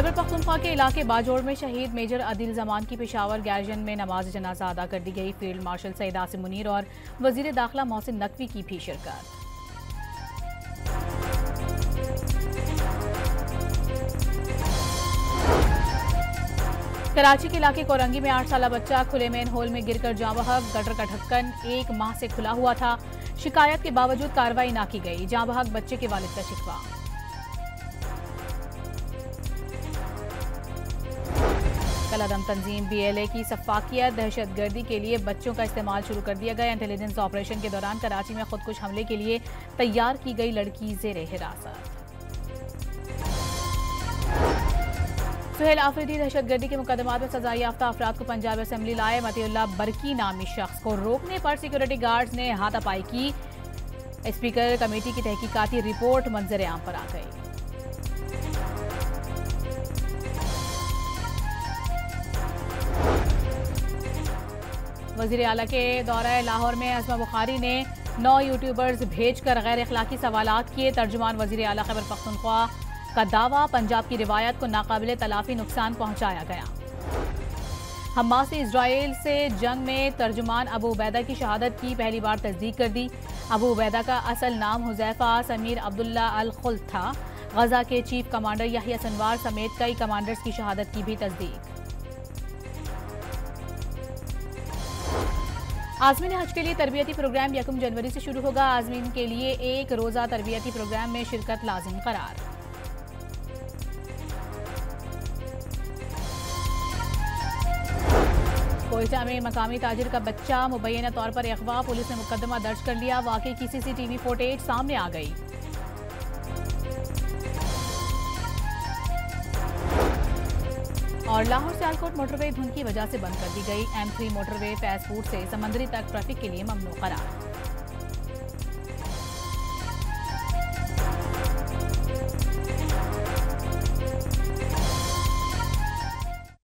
खैबर पख्तूनख्वा के इलाके बाजोड़ में शहीद मेजर अदिल जमान की पेशावर गैरजन में नमाज जनाजा अदा कर दी गई। फील्ड मार्शल सईद आसिम मुनीर और वजीर दाखिला मोहसिन नकवी की भी शिरकत। कराची के इलाके कोरंगी में 8 साला बच्चा खुले मेन होल में गिरकर जाँ बहक। गटर का ढक्कन 1 माह से खुला हुआ था। शिकायत के बावजूद कार्रवाई न की गई। जाँ बहक बच्चे के वालिद का शिकवा। कलादम तंजीम BLA की सफाकियत। दहशतगर्दी के लिए बच्चों का इस्तेमाल शुरू कर दिया गया। इंटेलिजेंस ऑपरेशन के दौरान कराची में खुदकुश हमले के लिए तैयार की गई लड़की जेरे हिरासत। सुहेल आफरीदी दहशतगर्दी के मुकदमात में सजा याफ्ता अफराद को पंजाब असेंबली लाए। मतीउल्लाह बरकी नामी शख्स को रोकने पर सिक्योरिटी गार्ड्स ने हाथापाई की। स्पीकर कमेटी की तहकीकाती रिपोर्ट मंजर आम पर आ गई। वजीर आला के दौरा लाहौर में अज़मा बुखारी ने 9 यूट्यूबर्स भेजकर गैर अखलाकी सवालात किए। तर्जुमान वजीर आला खैबर पख्तूनख्वा का दावा, पंजाब की रिवायत को नाकाबिले तलाफी नुकसान पहुंचाया गया। हमास ने इजराइल से जंग में तर्जुमान अबू उबैदा की शहादत की पहली बार तस्दीक कर दी। अबू उबैदा का असल नाम हुज़ैफा समीर अब्दुल्ला अल खुल्द था। गजा के चीफ कमांडर याहिया सिनवार समेत कई कमांडर्स की शहादत की भी तस्दीक। आज़मीन हज के लिए तरबियती प्रोग्राम 1 जनवरी से शुरू होगा। आज़मीन के लिए 1 रोज़ा तरबियती प्रोग्राम में शिरकत लाजिम करार। कोयटा में मकामी ताजिर का बच्चा मुबैना तौर पर अगवा। पुलिस ने मुकदमा दर्ज कर लिया। वाकई की CCTV फुटेज सामने आ गई। और लाहौर सियालकोट मोटरवे धुंध की वजह से बंद कर दी गई। M3 मोटरवे फैजपुर से समंदरी तक ट्रैफिक के लिए ममनू करार।